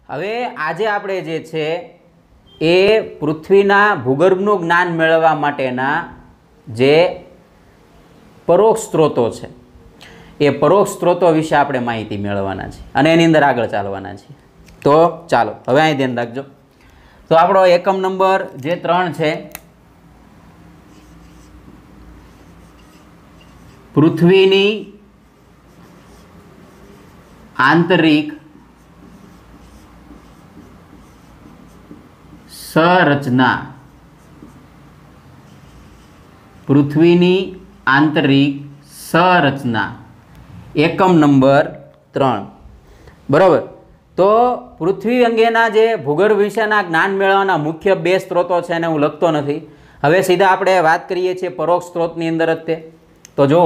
હવે આજે આપણે જે છે એ પૃથ્વીના ભૂગર્ભનું જ્ઞાન મેળવવા માટેના જે પરોક્ષ સ્ત્રોતો છે એ પરોક્ષ સ્ત્રોતો વિશે આપણે માહિતી મેળવવાના છે અને એની અંદર આગળ ચાલવાના છે. તો ચાલો હવે અહીં ધ્યાન રાખજો. તો આપણો એકમ નંબર જે 3 છે, પૃથ્વીની આંતરિક સંરચના. પૃથ્વીની આંતરિક સંરચના એકમ નંબર 3. બરાબર. તો પૃથ્વી અંગેના જે ભૂગર્ભ વિશેના જ્ઞાન મેળવવાના મુખ્ય 2 સ્ત્રોતો છે એને હું લખતો નથી. હવે સીધા આપણે વાત કરીએ છીએ પરોક્ષ સ્ત્રોતની અંદર જ તે. તો જો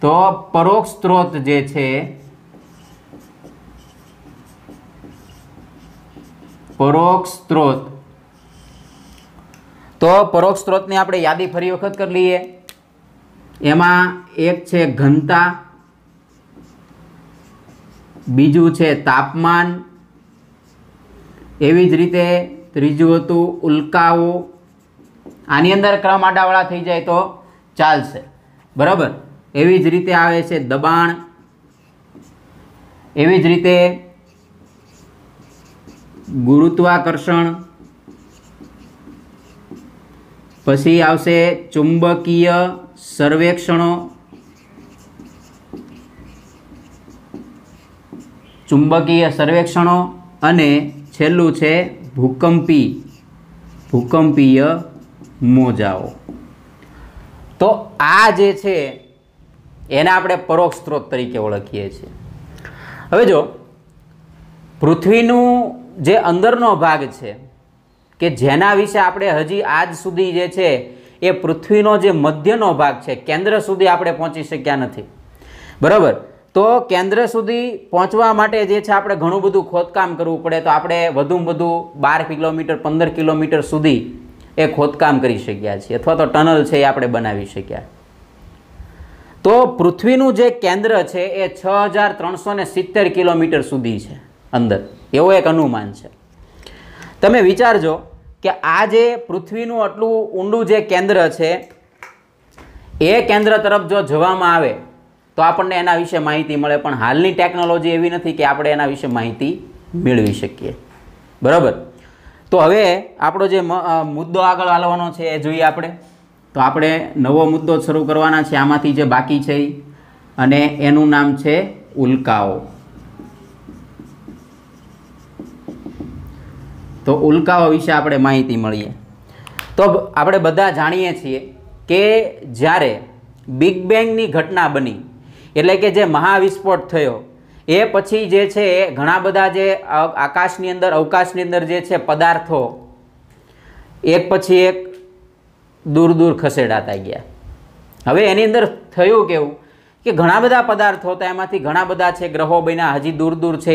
તો પરોક્ષ સ્ત્રોત જે છે, પરોક્ષ સ્ત્રોત, તો પરોક્ષ સ્ત્રોતની આપણે યાદી ફરી વખત કરી લઈએ. એમાં એક છે ઘનતા, બીજું છે તાપમાન, એવી જ રીતે ત્રીજું હતું ઉલ્કાઓ. આની અંદર ક્રમ આડાવાળા થઈ જાય તો ચાલશે. બરાબર. એવી જ રીતે આવે છે દબાણ, એવી જ રીતે ગુરુત્વાકર્ષણ, પછી આવશે ચુંબકીય સર્વેક્ષણો, અને છેલ્લું છે ભૂકંપીય મોજાઓ. તો આ જે છે એને આપણે પરોક્ષ સ્ત્રોત તરીકે ઓળખીએ છીએ. હવે જો પૃથ્વીનું જે અંદરનો ભાગ છે કે જેના વિશે આપણે હજી આજ સુધી જે છે એ પૃથ્વીનો જે મધ્યનો ભાગ છે કેન્દ્ર સુધી આપણે પહોંચી શક્યા નથી. બરાબર. તો કેન્દ્ર સુધી પહોંચવા માટે જે છે આપણે ઘણું બધું ખોદકામ કરવું પડે. તો આપણે વધુમાં વધુ 12 કિલોમીટર 15 કિલોમીટર સુધી એ ખોદકામ કરી શક્યા છીએ, અથવા તો ટનલ છે એ આપણે બનાવી શક્યા. તો પૃથ્વીનું જે કેન્દ્ર છે એ 6370 કિલોમીટર સુધી છે અંદર, એવો એક અનુમાન છે. તમે વિચારજો કે આ જે પૃથ્વીનું આટલું ઊંડું જે કેન્દ્ર છે એ કેન્દ્ર તરફ જો જવામાં આવે તો આપણને એના વિશે માહિતી મળે, પણ હાલની ટેકનોલોજી એવી નથી કે આપણે એના વિશે માહિતી મેળવી શકીએ. બરાબર. તો હવે આપણો જે મુદ્દો આગળ હાલવાનો છે એ જોઈએ આપણે. તો આપણે નવો મુદ્દો શરૂ કરવાના છે આમાંથી જે બાકી છે, અને એનું નામ છે ઉલ્કાઓ. તો ઉલ્કાઓ વિશે આપણે માહિતી મળીએ. તો આપણે બધા જાણીએ છીએ કે જ્યારે બિગ બેંગની ઘટના બની, એટલે કે જે મહાવિસ્ફોટ થયો, એ પછી જે છે ઘણા બધા જે આકાશની અંદર અવકાશની અંદર જે છે પદાર્થો એક પછી એક દૂર દૂર ખસેડાતા ગયા. હવે એની અંદર થયું કેવું કે ઘણા બધા પદાર્થો હતા, એમાંથી ઘણા બધા છે ગ્રહો બન્યા, હજી દૂર દૂર છે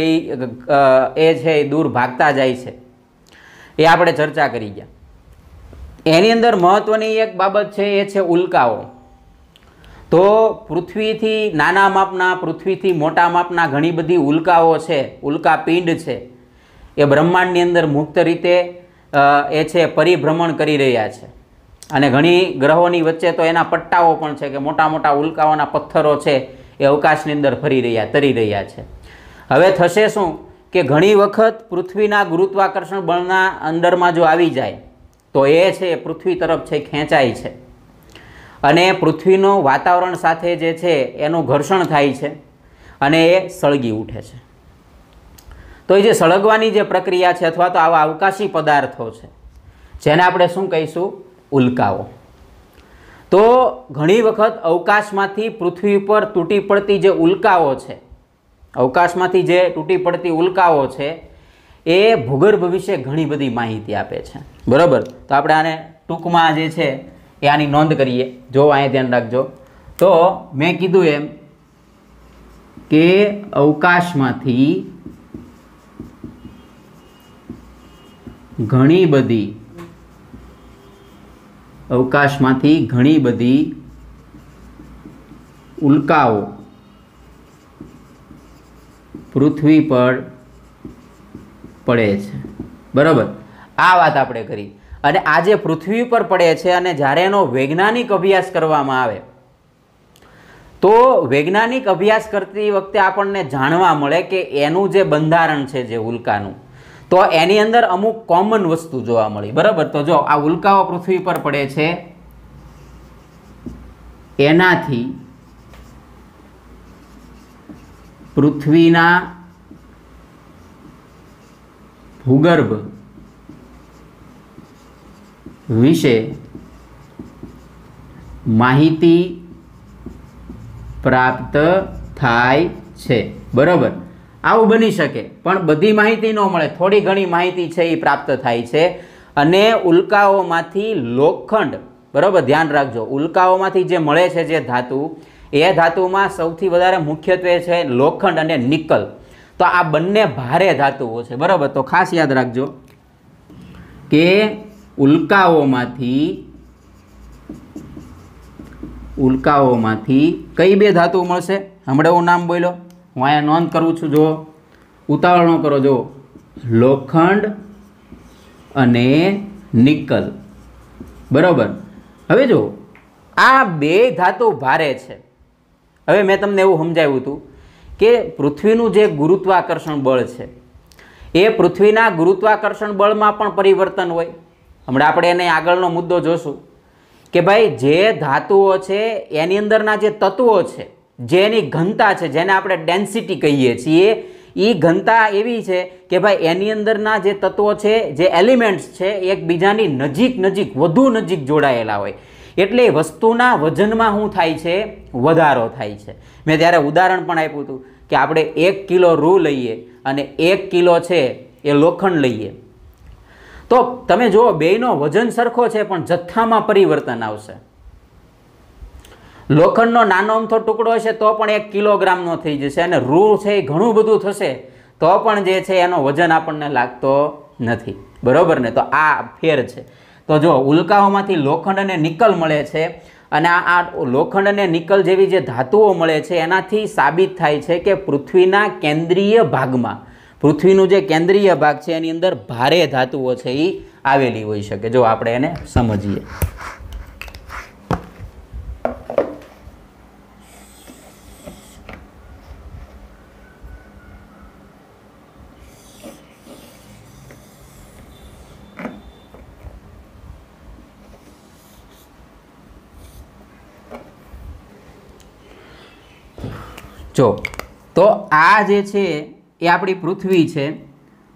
એ છે દૂર ભાગતા જાય છે. એ આપણે ચર્ચા કરી ગયા. એની અંદર મહત્વની એક બાબત છે એ છે ઉલ્કાઓ. તો પૃથ્વીથી નાના માપના, પૃથ્વીથી મોટા માપના ઘણી બધી ઉલ્કાઓ છે, ઉલ્કાપિંડ છે, એ બ્રહ્માંડની અંદર મુક્ત રીતે એ છે પરિભ્રમણ કરી રહ્યા છે. અને ઘણી ગ્રહોની વચ્ચે તો એના પટ્ટાઓ પણ છે કે મોટા મોટા ઉલ્કાઓના પથ્થરો છે એ અવકાશની અંદર તરી રહ્યા છે. હવે થશે શું કે ઘણી વખત પૃથ્વીના ગુરુત્વાકર્ષણ બળના અંદરમાં જો આવી જાય તો એ છે પૃથ્વી તરફ છે ખેંચાય છે, અને પૃથ્વીનું વાતાવરણ સાથે જે છે એનું ઘર્ષણ થાય છે અને એ સળગી ઉઠે છે. તો એ જે સળગવાની જે પ્રક્રિયા છે, અથવા તો આવા અવકાશી પદાર્થો છે જેને આપણે શું કહીશું? ઉલ્કાઓ. તો ઘણી વખત અવકાશમાંથી પૃથ્વી પર તૂટી પડતી જે ઉલ્કાઓ છે, અવકાશમાંથી જે તૂટી પડતી ઉલ્કાઓ છે એ ભૂગર્ભ વિશે ઘણી બધી માહિતી આપે છે. બરાબર. તો આપણે આને ટૂંકમાં જે છે એ આની નોંધ કરીએ. જો અહીંયા ધ્યાન રાખજો. તો મેં કીધું એમ કે અવકાશમાંથી ઘણી બધી ઉલ્કાઓ પૃથ્વી પર પડે છે, બરાબર. આ વાત આપણે કરી. અને આ જે પૃથ્વી પર પડે છે અને જ્યારે એનો વૈજ્ઞાનિક અભ્યાસ કરવામાં આવે તો વૈજ્ઞાનિક અભ્યાસ કરતી વખતે આપણને જાણવા મળે કે એનું જે બંધારણ છે જે ઉલ્કાનું, તો એની અંદર અમુક કોમન વસ્તુ જોવા મળી, બરાબર. તો જો આ ઉલ્કાઓ પૃથ્વી પર પડે છે, એનાથી પૃથ્વીના ભૂગર્ભ વિશે માહિતી પ્રાપ્ત થાય છે, બરાબર. આવું બની શકે, પણ બધી માહિતી ન મળે, થોડી ઘણી માહિતી છે એ પ્રાપ્ત થાય છે. અને ઉલ્કાઓમાંથી લોખંડ, બરાબર, ધ્યાન રાખજો, ઉલ્કાઓમાંથી જે મળે છે જે ધાતુ, એ ધાતુમાં સૌથી વધારે મુખ્યત્વે છે લોખંડ અને નિકલ. તો આ બંને ભારે ધાતુઓ છે, બરાબર. તો ખાસ યાદ રાખજો કે ઉલ્કાઓમાંથી કઈ બે ધાતુ મળશે? હમણાં હું નામ બોલ્યો, હું અહીંયા નોંધ કરું છું, જો ઉતાવળ ન કરો, જો લોખંડ અને નિકલ, બરાબર. હવે જો આ બે ધાતુ ભારે છે. હવે મેં તમને એવું સમજાવ્યું હતું કે પૃથ્વીનું જે ગુરુત્વાકર્ષણ બળ છે એ પૃથ્વીના ગુરુત્વાકર્ષણ બળમાં પણ પરિવર્તન હોય. હમણાં આપણે એને આગળનો મુદ્દો જોશું કે ભાઈ જે ધાતુઓ છે એની અંદરના જે તત્વો છે, જેની ઘનતા છે, જેને આપણે ડેન્સિટી કહીએ છીએ, એ ઘનતા એવી છે કે ભાઈ એની અંદરના જે તત્વો છે, જે એલિમેન્ટ્સ છે, એકબીજાની નજીક વધુ નજીક જોડાયેલા હોય. એટલે વસ્તુના વજનમાં શું થાય છે? વધારો થાય છે. મેં ત્યારે ઉદાહરણ પણ આપ્યું હતું કે આપણે 1 કિલો રૂ લઈએ અને 1 કિલો છે એ લોખંડ લઈએ, તો તમે જુઓ બેયનો વજન સરખો છે પણ જથ્થામાં પરિવર્તન આવશે. લોખંડનો નાનો અમથો ટુકડો હશે તો પણ 1 કિલોગ્રામનો થઈ જશે, અને રૂ છે એ ઘણું બધું થશે તો પણ જે છે એનો વજન આપણને લાગતો નથી, બરોબર ને? તો આ ફેર છે. તો જો ઉલ્કાઓમાંથી લોખંડ અને નિકલ મળે છે, અને આ લોખંડ અને નિકલ જેવી જે ધાતુઓ મળે છે એનાથી સાબિત થાય છે કે પૃથ્વીના કેન્દ્રીય ભાગમાં, પૃથ્વીનું જે કેન્દ્રીય ભાગ છે એની અંદર ભારે ધાતુઓ છે એ આવેલી હોઈ શકે. જો આપણે એને સમજીએ. જો તો આ જે છે એ આપણી પૃથ્વી છે,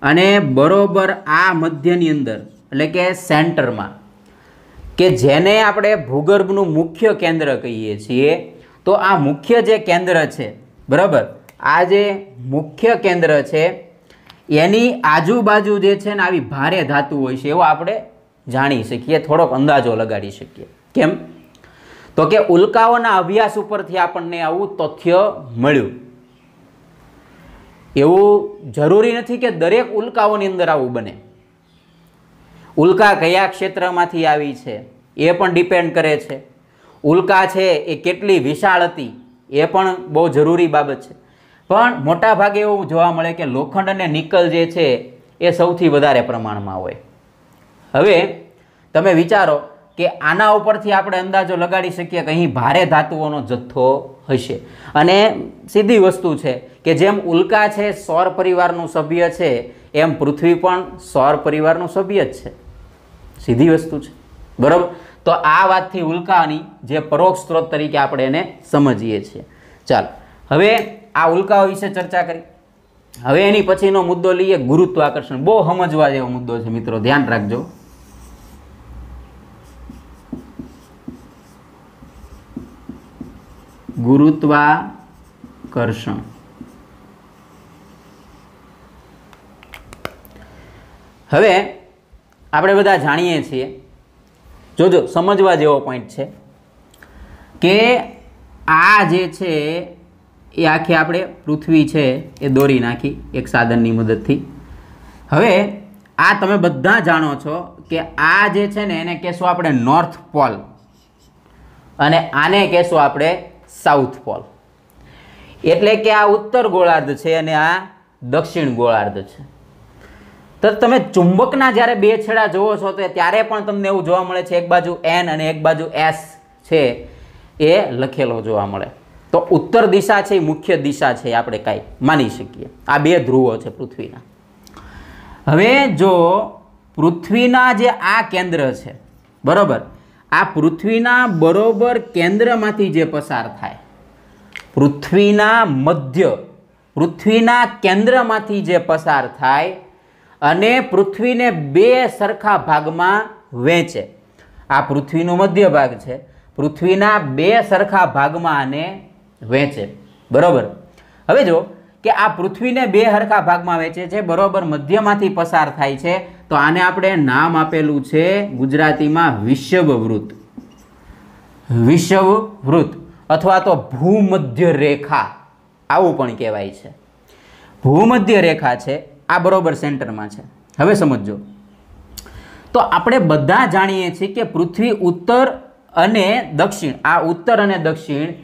અને બરોબર આ મધ્યની અંદર એટલે કે સેન્ટરમાં, કે જેને આપણે ભૂગર્ભનું મુખ્ય કેન્દ્ર કહીએ છીએ, તો આ મુખ્ય જે કેન્દ્ર છે, બરાબર, આ જે મુખ્ય કેન્દ્ર છે એની આજુબાજુ જે છે ને આવી ભારે ધાતુ હોય છે, એવો આપણે જાણી શકીએ, થોડોક અંદાજો લગાડી શકીએ. કેમ? તો કે ઉલ્કાઓના અભ્યાસ ઉપરથી આપણને આવું તથ્ય મળ્યું. એવું જરૂરી નથી કે દરેક ઉલ્કાઓની અંદર આવું બને. ઉલ્કા કયા ક્ષેત્રમાંથી આવી છે એ પણ ડિપેન્ડ કરે છે. ઉલ્કા છે એ કેટલી વિશાળ હતી એ પણ બહુ જરૂરી બાબત છે. પણ મોટા ભાગે એવું જોવા મળે કે લોખંડ અને નિકલ જે છે એ સૌથી વધારે પ્રમાણમાં હોય. હવે તમે વિચારો કે આના ઉપરથી આપણે અંદાજો લગાડી શકીએ કે અહીં ભારે ધાતુઓનો જથ્થો હશે. અને સીધી વસ્તુ છે કે જેમ ઉલ્કા છે સૌર પરિવારનું સભ્ય છે, એમ પૃથ્વી પણ સૌર પરિવારનું સભ્ય જ છે. સીધી વસ્તુ છે, બરાબર. તો આ વાતથી ઉલ્કાની જે પરોક્ષ સ્ત્રોત તરીકે આપણે એને સમજીએ છીએ. ચાલો, હવે આ ઉલ્કાઓ વિશે ચર્ચા કરી. હવે એની પછીનો મુદ્દો લઈએ, ગુરુત્વાકર્ષણ. બહુ સમજવા જેવો મુદ્દો છે મિત્રો, ધ્યાન રાખજો. ગુરુત્વાકર્ષણ. હવે આપણે બધા જાણીએ છીએ, જોજો સમજવા જેવો પોઈન્ટ છે કે આ જે છે એ આખી આપણે પૃથ્વી છે એ દોરી નાખી એક સાધનની મદદથી. હવે આ તમે બધા જાણો છો કે આ જે છે ને એને કહેશું આપણે નોર્થ પોલ, અને આને કહેશું આપણે સાઉથ પોલ. એટલે કે આ ઉત્તર ગોળાર્ધ છે અને આ દક્ષિણ ગોળાર્ધ છે. તો તમે ચુંબકના જ્યારે બે છેડા જોવો છો તો ત્યારે પણ તમને એવું જોવા મળે છે, એક બાજુ N અને એક બાજુ S છે એ લખેલો જોવા મળે. તો ઉત્તર દિશા છે એ મુખ્ય દિશા છે, આપણે કાંઈ માની શકીએ. આ બે ધ્રુવો છે પૃથ્વીના. હવે જો પૃથ્વીના જે આ કેન્દ્ર છે, બરોબર, આ પૃથ્વીના બરોબર કેન્દ્રમાંથી જે પસાર થાય, પૃથ્વીના મધ્ય, પૃથ્વીના કેન્દ્રમાંથી જે પસાર થાય અને પૃથ્વીને બે સરખા ભાગમાં વહેંચે. આ પૃથ્વીનો મધ્ય ભાગ છે, પૃથ્વીના બે સરખા ભાગમાં આને વહેંચે, બરોબર. હવે જો કે આ પૃથ્વીને બે સરખા ભાગમાં વહેંચે છે, બરોબર, મધ્યમાંથી પસાર થાય છે, તો આને આપણે નામ આપેલું છે ગુજરાતીમાં વિષુવવૃત્ત. વિષુવવૃત્ત અથવા તો ભૂમધ્ય રેખા આવું પણ કહેવાય છે. ભૂમધ્ય રેખા છે, આ બરોબર સેન્ટરમાં છે. હવે સમજો, તો આપણે બધા જાણીએ છીએ કે પૃથ્વી ઉત્તર અને દક્ષિણ, આ ઉત્તર અને દક્ષિણ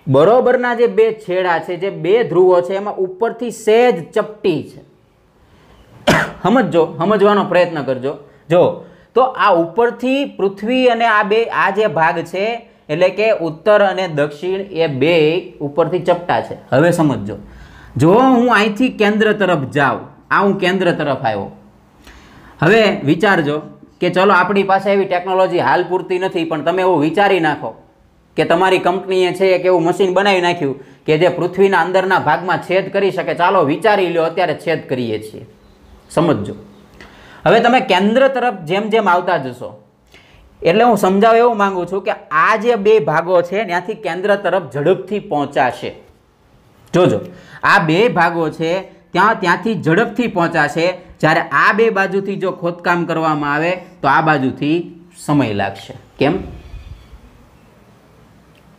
બરોબરના જે બે છેડા છે, જે બે ધ્રુવો છે, એમાં ઉપરથી સહેજ ચપટી છે. સમજો, સમજવાનો પ્રયત્ન કરજો. જો તો આ ઉપરથી પૃથ્વી અને આ જે ભાગ છે, એટલે કે ઉત્તર અને દક્ષિણ, એ બે ઉપરથી ચપટા છે. હવે સમજો, જો હું અહીંથી કેન્દ્ર તરફ જાઉં, આ હું કેન્દ્ર તરફ આવ્યો. હવે વિચારજો કે ચલો આપણી પાસે એવી ટેકનોલોજી હાલ પૂરતી નથી, પણ તમે એવું વિચારી નાખો કે તમારી કંપનીએ છે એક એવું મશીન બનાવી નાખ્યું કે જે પૃથ્વીના અંદરના ભાગમાં છેદ કરી શકે. ચાલો વિચારી લો, અત્યારે છેદ કરીએ છીએ. સમજો, હવે તમે કેન્દ્ર તરફ જેમ જેમ આવતા જશો, એટલે હું સમજાવવા એવું માંગુ છું કે આ જે બે ભાગો છે ત્યાંથી કેન્દ્ર તરફ ઝડપથી પહોંચાશે. જોજો, આ બે ભાગો છે ત્યાંથી ઝડપથી પહોંચાશે. જ્યારે આ બે બાજુથી જો ખોદકામ કરવામાં આવે તો આ બાજુથી સમય લાગશે. કેમ?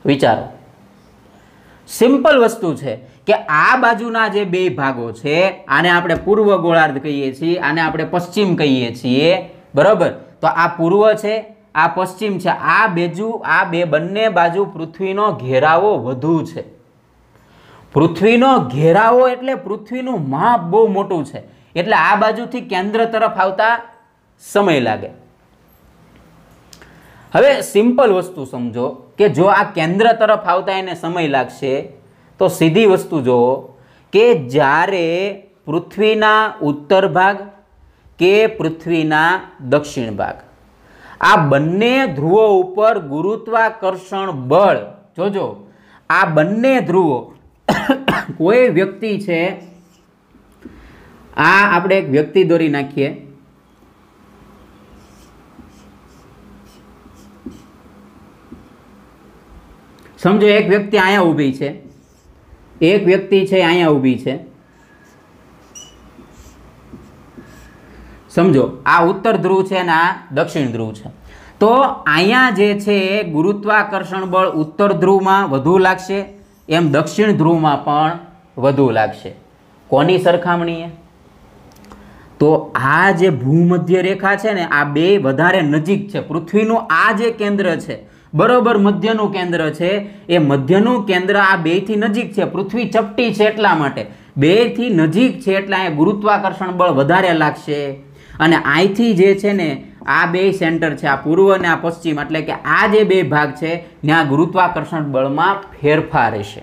વિચારો. સિમ્પલ વસ્તુ છે કે આ બાજુના જે બે ભાગો છે, આને આપણે પૂર્વ ગોળાર્ધ કહીએ છીએ, આને આપણે પશ્ચિમ કહીએ છીએ, બરોબર. તો આ પૂર્વ છે, આ પશ્ચિમ છે. આ બે બંને બાજુ પૃથ્વીનો ઘેરાવો વધુ છે. પૃથ્વીનો ઘેરાવો એટલે પૃથ્વીનું માપ બહુ મોટું છે, એટલે આ બાજુથી કેન્દ્ર તરફ આવતા સમય લાગે. હવે સિમ્પલ વસ્તુ સમજો કે જો આ કેન્દ્ર તરફ આવતા એને સમય લાગશે, તો સીધી વસ્તુ જુઓ કે જ્યારે પૃથ્વીના ઉત્તર ભાગ કે પૃથ્વીના દક્ષિણ ભાગ, આ બંને ધ્રુવો ઉપર ગુરુત્વાકર્ષણ બળ, જોજો આ બંને ધ્રુવો, કોઈ વ્યક્તિ છે, આ આપણે એક વ્યક્તિ દોરી નાખીએ, સમજો એક વ્યક્તિ અહીંયા ઊભી છે, એક વ્યક્તિ છે અહીંયા ઊભી છે. સમજો આ ઉત્તર ધ્રુવ છે અને આ દક્ષિણ ધ્રુવ છે. તો અહીંયા જે છે ગુરુત્વાકર્ષણ બળ ઉત્તર ધ્રુવમાં વધુ લાગશે, એમ દક્ષિણ ધ્રુવમાં પણ વધુ લાગશે. કોની સરખામણીએ? તો આ જે ભૂમધ્ય રેખા છે ને, આ બે વધારે નજીક છે. પૃથ્વીનું આ જે કેન્દ્ર છે, બરોબર મધ્યનું કેન્દ્ર છે, એ મધ્યનું કેન્દ્ર આ બેથી નજીક છે. પૃથ્વી ચપટી છે એટલા માટે, બેથી નજીક છે એટલે અહીંયા ગુરુત્વાકર્ષણ બળ વધારે લાગશે. અને અહીંથી જે છે ને આ બે સેન્ટર છે, આ પૂર્વ અને આ પશ્ચિમ, એટલે કે આ જે બે ભાગ છે ત્યાં ગુરુત્વાકર્ષણ બળમાં ફેરફાર હશે.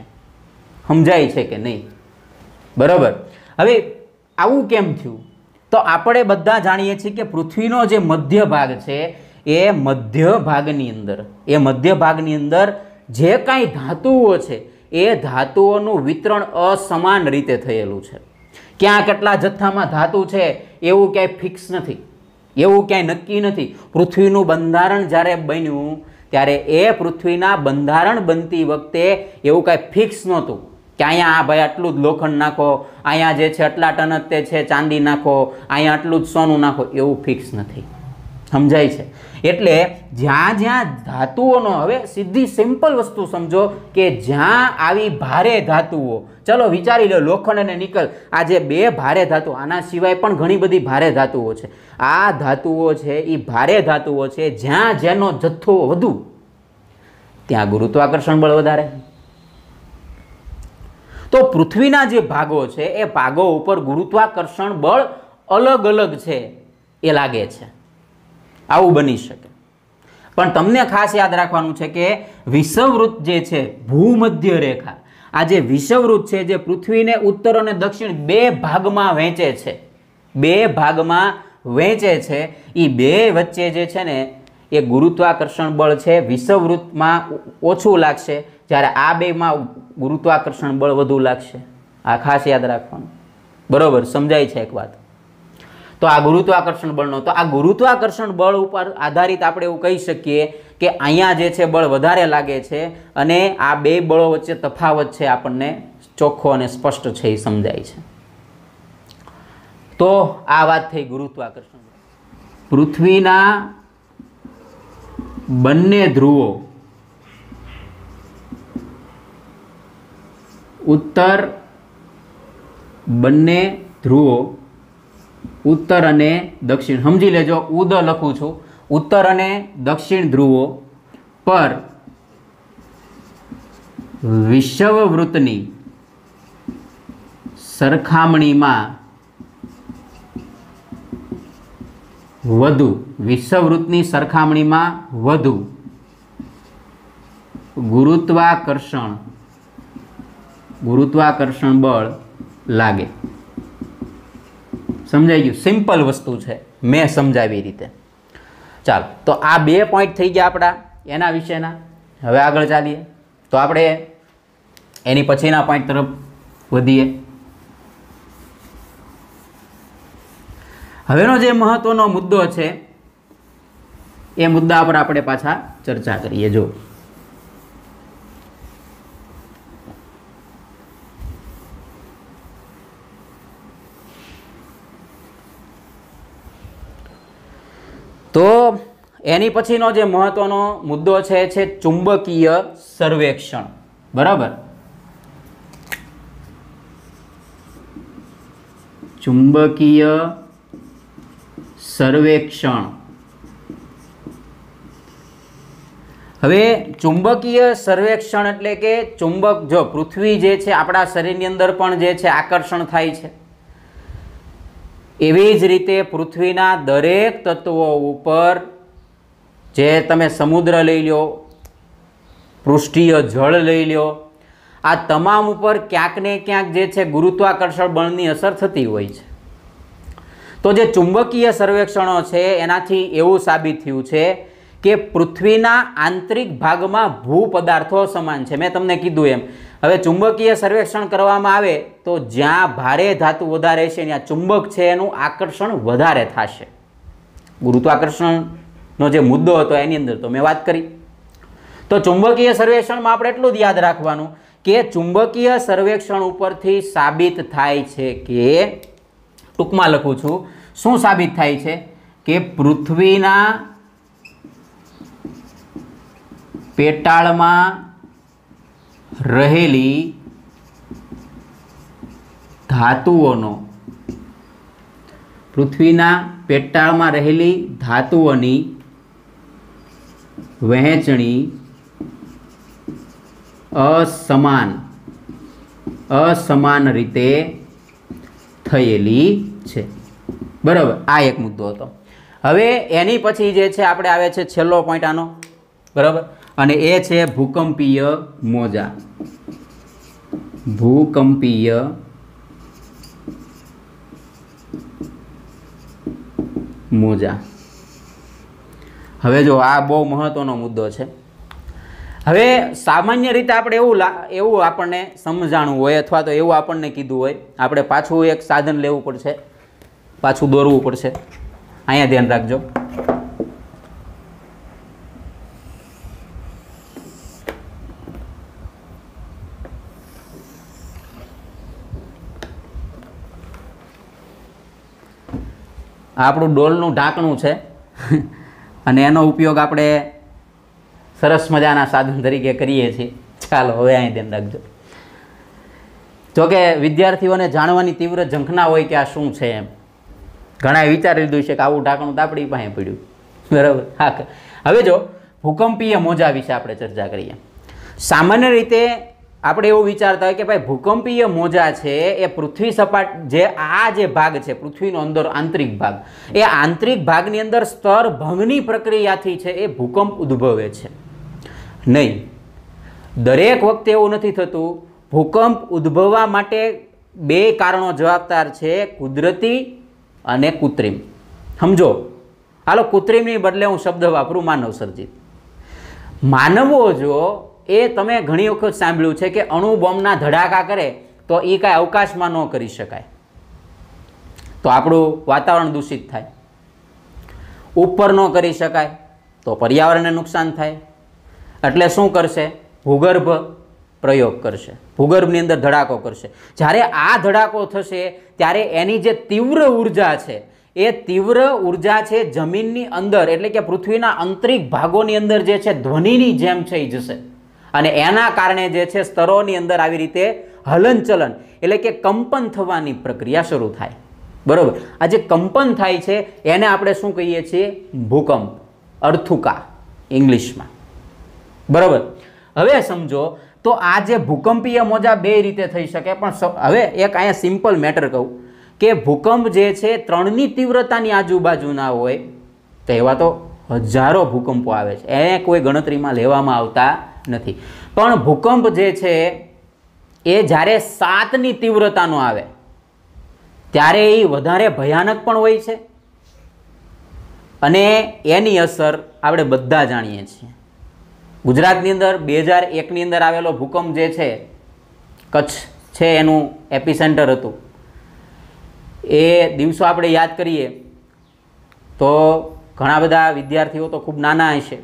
સમજાય છે કે નહીં? બરોબર. હવે આવું કેમ થયું? તો આપણે બધા જાણીએ છીએ કે પૃથ્વીનો જે મધ્ય ભાગ છે, એ મધ્ય ભાગની અંદર જે કાંઈ ધાતુઓ છે, એ ધાતુઓનું વિતરણ અસમાન રીતે થયેલું છે. ક્યાં કેટલા જથ્થામાં ધાતુ છે એવું ક્યાંય ફિક્સ નથી, એવું ક્યાંય નક્કી નથી. પૃથ્વીનું બંધારણ જ્યારે બન્યું ત્યારે એ પૃથ્વીના બંધારણ બનતી વખતે એવું કાંઈ ફિક્સ નહોતું કે અહીંયા આ ભાઈ આટલું જ લોખંડ નાખો, અહીંયા જે છે આટલા ટન જ તે છે ચાંદી નાખો, અહીંયા આટલું જ સોનું નાખો, એવું ફિક્સ નથી. સમજાય છે? એટલે જ્યાં જ્યાં ધાતુઓનો, હવે સીધી સિમ્પલ વસ્તુ સમજો કે જ્યાં આવી ભારે ધાતુઓ, ચલો વિચારી લો લોખંડ અને નિકલ, આ જે બે ભારે ધાતુઓ, આના સિવાય પણ ઘણી બધી ભારે ધાતુઓ છે. આ ધાતુઓ છે એ ભારે ધાતુઓ છે, જ્યાં જેનો જથ્થો વધુ ત્યાં ગુરુત્વાકર્ષણ બળ વધારે. તો પૃથ્વીના જે ભાગો છે એ ભાગો ઉપર ગુરુત્વાકર્ષણ બળ अलग अलग छे ए लागे छे। आवुं बनी शके। पण तमने खास याद राखवानुं छे के विषुववृत्त जे छे भूमध्य रेखा आ जे विषुववृत्त छे जे पृथ्वीने उत्तर अने दक्षिण बे भागमां वहेंचे छे, बे भागमां वहेंचे छे। ई बे वच्चे जे छे ने ए गुरुत्वाकर्षण बळ छे विषुववृत्तमां ओछुं लागशे, ज्यारे आ बेमां गुरुत्वाकर्षण बळ वधु लागशे। आ खास याद राखवानुं। बरोबर समजाय छे एक वात। तो आ गुरुत्वाकर्षण बळनो, तो आ गुरुत्वाकर्षण बळ उपर आधारित आपणे एवुं कही शकीए के अहींया जे छे बळ वधारे लागे छे अने आ बे बळो वच्चे तफावत छे आपणने ચોખ્ખો અને સ્પષ્ટ છે એ સમજાય છે। તો આ વાત થઈ ગુરુત્વાકર્ષણ। પૃથ્વીના બંને ધ્રુવો उत्तर बने ध्रुवो उत्तर अने दक्षिण समझी लेजो। उद लखू छू उत्तर अने दक्षिण ध्रुवो पर विषुववृत्तनी सरखामणीमां वधु विषुववृत्तनी सरखामणीमां वधु गुरुत्वाकर्षण बळ लागे। समझाई गयुं? सिंपल वस्तु है, मैं समझावी रीते। चालो तो आ बे पॉइंट थई गया आपड़ा एना विशेना। हवे आगळ चालीए तो आपणे एनी पछीना पॉइंट तरफ वधीए। हवेनो जे महत्वनो मुद्दो छे ए मुद्दा पर आपणे पाछा चर्चा करीए। जो तो एनी पछीनो जे महत्वनो मुद्दो छे चुंबकीय सर्वेक्षण। बराबर, चुंबकीय सर्वेक्षण। हवे चुंबकीय सर्वेक्षण एटले के चुंबक जो पृथ्वी जे छे आपणा शरीरनी अंदर पण जे छे आकर्षण थाय छे, एवी ज रीते पृथ्वीना दरेक तत्वों उपर जे तमे समुद्र लई लो, पृष्ठीय जल लई लो, आ तमाम उपर क्यांक ने क्यांक जे छे गुरुत्वाकर्षण बळनी असर थती होय छे। तो जे चुंबकीय सर्वेक्षणों छे एनाथी एवुं साबित थयुं छे के पृथ्वीना आंतरिक भागमां भूपदार्थो समान छे। मैं तमने कीधुं एम हवे चुंबकीय सर्वेक्षण करवामां आवे तो ज्यां भारे धातु वधारे छे त्यां चुंबक छे एनुं आकर्षण वधारे थशे। गुरुत्वाकर्षणनो जे मुद्दो हतो एनी अंदर तो मैं वात करी। तो चुंबकीय सर्वेक्षणमां आपणे एटલું જ याद राखवानुं के चुंबकीय सर्वेक्षण उपरथी साबित थाय छे के टूंकमां लखुं छुं शुं साबित थाय छे के पृथ्वीना पेटाळमां रहेली धातुओनो, पृथ्वीना पेटाळमां रहेली धातुओनी वहेंचणी असमान रीते थयेली छे। बराबर, आ एक मुद्दो हतो। हवे एनी पछी जे छे आपणे आवे छे छेल्लो पॉइंट आनो। बराबर, अने ए छे भूकंपीय मोजा। भूकंपीय मोजा। हवे जो आ बहु महत्वनो मुद्दो छे। हवे सामान्य रीते आपणे एवुं आपणने समजाणुं होय अथवा तो एवुं आपणने कीधुं होय, आपणे पाछुं एक साधन लेवुं पड़शे, पाछुं दौरवुं पड़शे। अहींया ध्यान राखजो। આપણું ડોલનું ઢાંકણું છે અને એનો ઉપયોગ આપણે સરસ મજાના સાધન તરીકે કરીએ છીએ। ચાલો હવે અહીં ધ્યાન રાખજો। જોકે વિદ્યાર્થીઓને જાણવાની તીવ્ર ઝંખના હોય કે આ શું છે એમ। ઘણાએ વિચારી લીધું છે કે આવું ઢાંકણું તો આપણી પાસે પડ્યું। બરાબર, હા। હવે જો ભૂકંપીય મોજા વિશે આપણે ચર્ચા કરીએ। સામાન્ય રીતે આપણે એવું વિચારતા હોય કે ભાઈ ભૂકંપીય મોજા છે એ પૃથ્વી સપાટ જે ભાગ છે પૃથ્વીનો અંદર આંતરિક ભાગ, એ આંતરિક ભાગની અંદર સ્તર ભંગની પ્રક્રિયાથી છે એ ભૂકંપ ઉદ્ભવે છે. નહીં, દરેક વખતે એવું નથી થતું. ભૂકંપ ઉદ્ભવવા માટે બે કારણો જવાબદાર છે, કુદરતી અને કૃત્રિમ. સમજો, હાલો કૃત્રિમની બદલે હું શબ્દ વાપરું માનવ સર્જિત. માનવો જો એ તમે ઘણી વખત સાંભળ્યું છે કે અણુ બોમ્બના ધડાકા કરે તો એ કાંઈ અવકાશમાં ન કરી શકાય, તો આપણું વાતાવરણ દૂષિત થાય. ઉપર ન કરી શકાય તો પર્યાવરણને નુકસાન થાય. એટલે શું કરશે? ભૂગર્ભ પ્રયોગ કરશે, ભૂગર્ભની અંદર ધડાકો કરશે. જ્યારે આ ધડાકો થશે ત્યારે એની જે તીવ્ર ઉર્જા છે એ તીવ્ર ઉર્જા છે જમીનની અંદર એટલે કે પૃથ્વીના આંતરિક ભાગોની અંદર જે છે ધ્વનિની જેમ થઈ જશે અને એના કારણે જે છે સ્તરોની અંદર આવી રીતે હલનચલન એટલે કે કંપન થવાની પ્રક્રિયા શરૂ થાય. બરોબર, આ જે કંપન થાય છે એને આપણે શું કહીએ છીએ? ભૂકંપ, અર્થુકા ઇંગ્લિશમાં. બરોબર, હવે સમજો તો આ જે ભૂકંપીય મોજા બે રીતે થઈ શકે, પણ હવે એક અહીંયા સિમ્પલ મેટર કહું કે ભૂકંપ જે છે 3ની તીવ્રતાની આજુબાજુના હોય તો એવા તો હજારો ભૂકંપો આવે છે, એ કોઈ ગણતરીમાં લેવામાં આવતા નથી. પણ ભૂકંપ જે છે એ જ્યારે 7ની તીવ્રતાનો આવે ત્યારે એ વધારે ભયાનક પણ હોય છે અને એની અસર આપણે બધા જાણીએ છીએ. ગુજરાતની અંદર 2001ની અંદર આવેલો ભૂકંપ જે છે, કચ્છ છે એનું એપિસેન્ટર હતું. એ દિવસો આપણે યાદ કરીએ તો ઘણા બધા વિદ્યાર્થીઓ તો ખૂબ નાના હશે,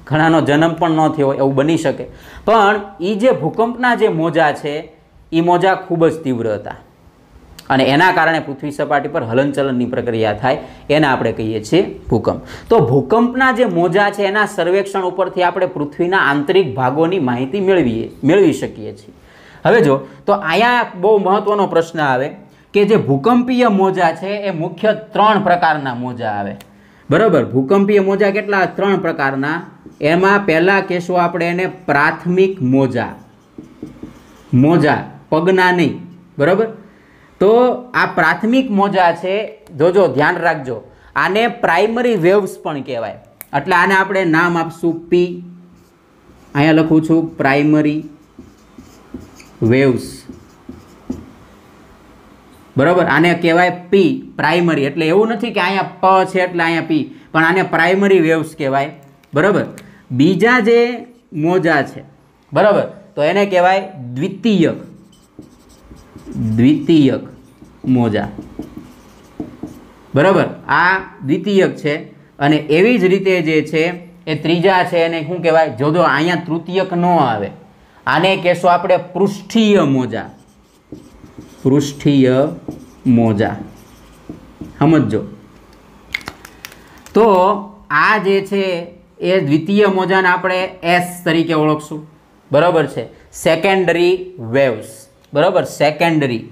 ઘણાનો જન્મ પણ ન થયો એવું બની શકે. પણ એ જે ભૂકંપના જે મોજા છે એ મોજા ખૂબ જ તીવ્ર હતા અને એના કારણે પૃથ્વી સપાટી પર હલનચલનની પ્રક્રિયા થાય, એને આપણે કહીએ છીએ ભૂકંપ. તો ભૂકંપના જે મોજા છે એના સર્વેક્ષણ ઉપરથી આપણે પૃથ્વીના આંતરિક ભાગોની માહિતી મેળવી શકીએ છીએ. હવે જો તો અહીંયા બહુ મહત્વનો પ્રશ્ન આવે કે જે ભૂકંપીય મોજા છે એ મુખ્ય 3 પ્રકારના મોજા આવે. બરાબર, ભૂકંપીય મોજા કેટલા? 3 પ્રકારના. એમાં પહેલા કહેશું આપણે એને પ્રાથમિક મોજા, પગના નહીં. બરાબર, તો આ પ્રાથમિક મોજા છે, જોજો ધ્યાન રાખજો, આને પ્રાઇમરી વેવ્સ પણ કહેવાય. એટલે આને આપણે નામ આપશું પી. અહીંયા લખું છું પ્રાઇમરી વેવ્સ. બરાબર, આને કહેવાય પી, પ્રાઇમરી. એટલે એવું નથી કે અહીંયા પ છે એટલે અહીંયા પી, પણ આને પ્રાઇમરી વેવ્સ કહેવાય. બરાબર, બીજા જે મોજા છે, બરાબર, તો એને કહેવાય દ્વિતીયક મોજા. બરાબર, આ દ્વિતીયક છે. અને એવી જ રીતે જે છે એ ત્રીજા છે એને શું કહેવાય? જો અહીંયા તૃતીયક ન આવે, આને કહેશું આપણે પૃષ્ઠીય મોજા. પૃષ્ઠીય મોજા સમજો. તો આ જે છે એ દ્વિતીય મોજાને આપણે એસ તરીકે ઓળખશું. બરાબર છે, સેકન્ડરી વેવ્સ. બરાબર, સેકન્ડરી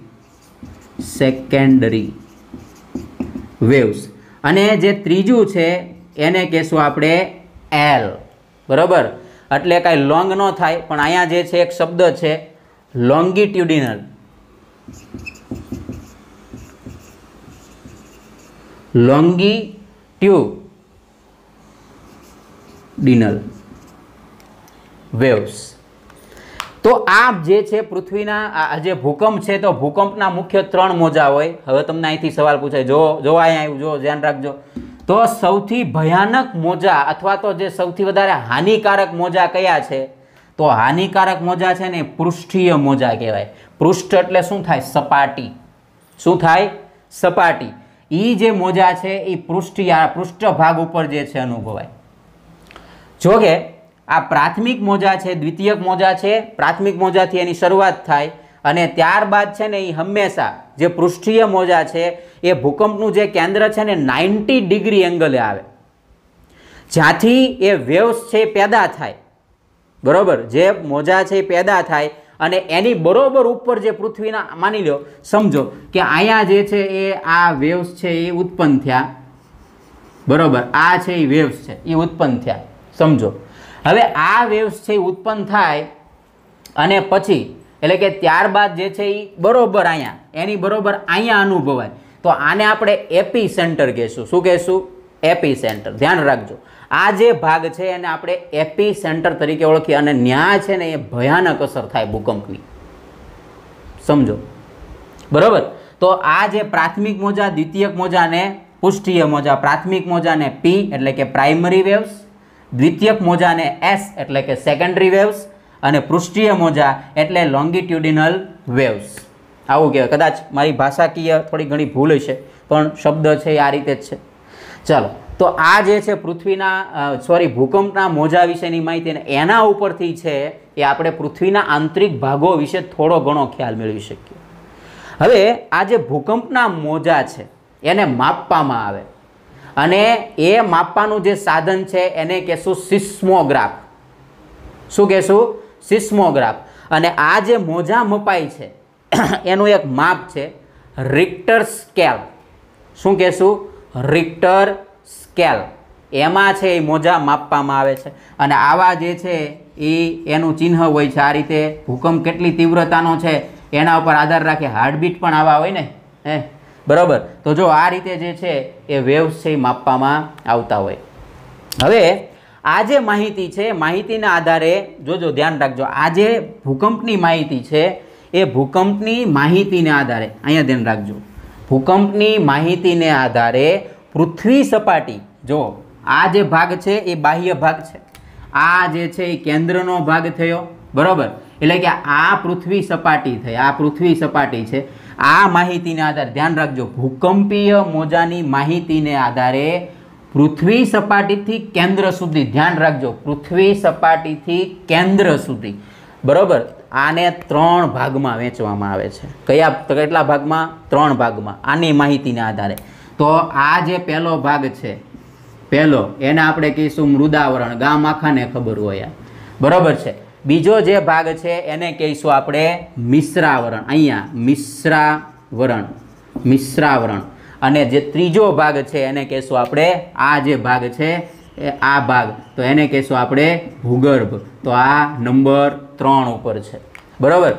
વેવ્સ. અને જે ત્રીજું છે એને કહેશું આપણે એલ. બરાબર, એટલે કાંઈ લોંગ ન થાય, પણ અહીંયા જે છે એક શબ્દ છે લોંગિટ્યુડિનલ. લોંગિટ્યુડિનલ વેવ્સ. તો આ જે છે પૃથ્વીના જે ભૂકંપ છે તો ભૂકંપના મુખ્ય 3 મોજા હોય. હવે તમને અહીંથી સવાલ પૂછાય, જો અહીંયા આવ્યું, જો ધ્યાન રાખજો. તો સૌથી ભયાનક મોજા અથવા તો જે સૌથી વધારે હાનિકારક મોજા કયા છે? તો હાનિકારક મોજા છે ને પૃષ્ઠીય મોજા કહેવાય. પૃષ્ઠ એટલે શું થાય? સપાટી. શું થાય? સપાટી. એ જે મોજા છે એ પૃષ્ઠ ભાગ ઉપર જે છે અનુભવાય. જોકે આ પ્રાથમિક મોજા છે, દ્વિતીયક મોજા છે, પ્રાથમિક મોજાથી એની શરૂઆત થાય અને ત્યારબાદ છે ને એ હંમેશા જે પૃષ્ઠીય મોજા છે એ ભૂકંપનું જે કેન્દ્ર છે ને 90 ડિગ્રી એંગલે આવે, જ્યાંથી એ વેવ્સ છે પેદા થાય. બરાબર, જે મોજા છે એ પેદા થાય અને એની બરોબર ઉપર જે પૃથ્વીના, માની લો સમજો કે અહીંયા જે છે એ આ વેવ્સ છે એ ઉત્પન્ન થયા. બરાબર, આ છે એ વેવ્સ છે એ ઉત્પન્ન થયા, સમજો. હવે આ વેવ્સ છે ઉત્પન્ન થાય અને પછી એટલે કે ત્યારબાદ જે છે એ બરોબર અહીંયા એની બરોબર અહીંયા અનુભવાય તો આને આપણે એપી સેન્ટર કહેશું. શું કહેશું? Epicentre. ધ્યાન રાખજો, આ જે ભાગ છે એને આપણે એપી સેન્ટર તરીકે ઓળખીએ અને ન્યા છે ને એ ભયાનક અસર થાય ભૂકંપની. સમજો બરોબર. તો આ જે પ્રાથમિક મોજા, દ્વિતીયક મોજા અને પૃષ્ઠીય મોજા, પ્રાથમિક મોજાને પી એટલે કે પ્રાઇમરી વેવ્સ, દ્વિતીયક મોજાને એસ એટલે કે સેકન્ડરી વેવ્સ અને પૃષ્ઠીય મોજા એટલે લોંગિટ્યુડિનલ વેવ્સ. આવું કહેવાય. કદાચ મારી ભાષાકીય થોડી ઘણી ભૂલ હશે પણ શબ્દ છે એ આ રીતે જ છે. ચાલો, તો આ જે છે પૃથ્વીના ભૂકંપના મોજા વિશેની માહિતી અને એના ઉપરથી છે એ આપણે પૃથ્વીના આંતરિક ભાગો વિશે થોડો ઘણો ખ્યાલ મેળવી શકીએ. હવે આ જે ભૂકંપના મોજા છે એને માપવામાં આવે અને એ માપવાનું જે સાધન છે એને કહેશું સિસ્મોગ્રાફ. શું કહેશું? સિસ્મોગ્રાફ. અને આ જે મોજા મપાય છે એનું એક માપ છે રિક્ટર સ્કેલ. શું કહેશું? Richter scale. એમાં છે એ મોજા માપવામાં આવે છે અને આવા જે છે એનું ચિહ્ન હોય છે. આ રીતે ભૂકંપ કેટલી તીવ્રતાનો છે એના ઉપર આધાર રાખે હાર્ટબીટ પણ આવા હોય ને બરાબર. તો જો આ રીતે જે છે એ વેવ્સ છે એ માપવામાં આવતા હોય. હવે આ જે માહિતી છે માહિતીના આધારે જોજો, ધ્યાન રાખજો, આ જે ભૂકંપની માહિતી છે એ ભૂકંપની માહિતીને આધારે અહીંયા ધ્યાન રાખજો, ભૂકંપની માહિતીને આધારે પૃથ્વી સપાટી, જો આ જે ભાગ છે એ બાહ્ય ભાગ છે, આ જે છે એ કેન્દ્રનો ભાગ થયો બરાબર. એટલે કે આ પૃથ્વી સપાટી થઈ, આ પૃથ્વી સપાટી છે. આ માહિતીને આધારે ધ્યાન રાખજો, ભૂકંપીય મોજાની માહિતીને આધારે પૃથ્વી સપાટીથી કેન્દ્ર સુધી, ધ્યાન રાખજો, પૃથ્વી સપાટીથી કેન્દ્ર સુધી બરાબર. આને 3 ભાગમાં વહેંચવામાં આવે છે. કેટલા ભાગમાં? 3 ભાગમાં આની માહિતીને આધારે. તો આ જે પહેલો ભાગ છે, પહેલો એને આપણે કહીશું મૃદાવરણ, ગામ આખાને ખબર હોય બરાબર છે. બીજો જે ભાગ છે એને કહીશું આપણે મિશ્રાવરણ, અહીંયા મિશ્રાવરણ, મિશ્રાવરણ. અને જે ત્રીજો ભાગ છે એને કહેશું આપણે, આ જે ભાગ છે આ ભાગ, તો એને કહેશું આપણે ભૂગર્ભ. તો આ નંબર 3 ઉપર છે બરાબર.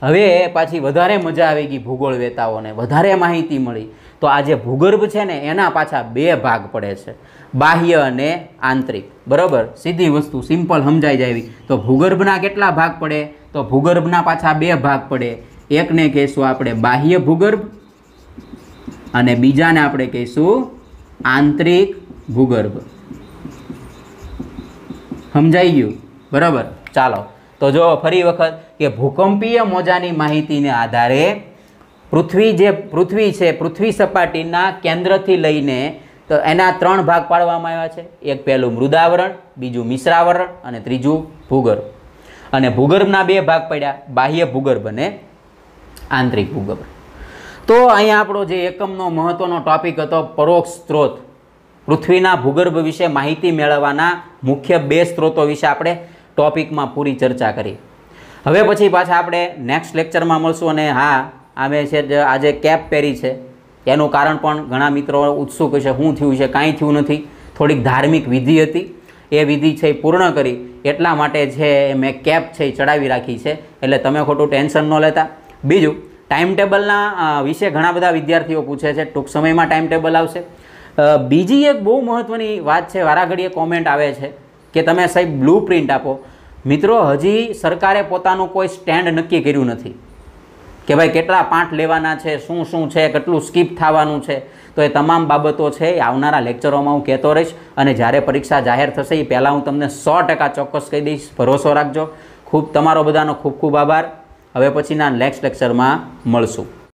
હવે પાછી વધારે મજા આવી ગઈ ભૂગોળ વેતાઓને, વધારે માહિતી મળી. તો આ જે ભૂગર્ભ છે ને એના પાછા 2 ભાગ પડે છે, બાહ્ય અને આંતરિક બરાબર. સીધી વસ્તુ, સિમ્પલ સમજાઈ જાય એવી. તો ભૂગર્ભના કેટલા ભાગ પડે? તો ભૂગર્ભના પાછા 2 ભાગ પડે. એકને કહીશું આપણે બાહ્ય ભૂગર્ભ અને બીજાને આપણે કહીશું આંતરિક ભૂગર્ભ. સમજાઈ ગયું બરાબર. ચાલો, તો જો ફરી વખત કે ભૂકંપીય મોજાની માહિતીને આધારે પૃથ્વી છે, પૃથ્વી સપાટીના કેન્દ્રથી લઈને તો એના 3 ભાગ પાડવામાં આવ્યા છે. એક પહેલું મૃદાવરણ, બીજું મિશ્રાવરણ અને ત્રીજું ભૂગર્ભ. અને ભૂગર્ભના 2 ભાગ પડ્યા, બાહ્ય ભૂગર્ભ અને આંતરિક ભૂગર્ભ. તો અહીંયા આપણો જે એકમનો મહત્વનો ટોપિક હતો પરોક્ષ સ્ત્રોત, પૃથ્વીના ભૂગર્ભ વિશે માહિતી મેળવવાના મુખ્ય 2 સ્ત્રોતો વિશે આપણે ટોપિકમાં પૂરી ચર્ચા કરી. હવે પછી પાછા આપણે નેક્સ્ટ લેક્ચરમાં મળશું. અને હા, અમે છે આજે કેપ પહેરી છે એનું કારણ પણ ઘણા મિત્રો ઉત્સુક છે, શું થયું છે? કાંઈ થયું નથી, થોડીક ધાર્મિક વિધિ હતી, એ વિધિ છે એ પૂર્ણ કરી એટલા માટે છે મેં કેપ છે એ ચડાવી રાખી છે. એટલે તમે ખોટું ટેન્શન ન લેતા. બીજું, ટાઈમ ટેબલના વિશે ઘણા બધા વિદ્યાર્થીઓ પૂછે છે, ટૂંક સમયમાં ટાઈમ ટેબલ આવશે. બીજી એક બહુ મહત્ત્વની વાત છે, વારાઘડીએ કોમેન્ટ આવે છે કે તમે સાહેબ બ્લુ પ્રિન્ટ આપો. મિત્રો, હજી સરકારે પોતાનું કોઈ સ્ટેન્ડ નક્કી કર્યું નથી કે ભાઈ કેટલા પાઠ લેવાના છે, શું છે, કેટલું સ્કીપ થવાનું છે. તો એ તમામ બાબતો છે એ આવનારા લેક્ચરોમાં હું કહેતો રહીશ. અને જ્યારે પરીક્ષા જાહેર થશે એ પહેલાં હું તમને 100% ચોક્કસ કહી દઈશ, ભરોસો રાખજો. તમારો બધાનો ખૂબ ખૂબ આભાર. હવે પછીના નેક્સ્ટ લેક્ચરમાં મળશું.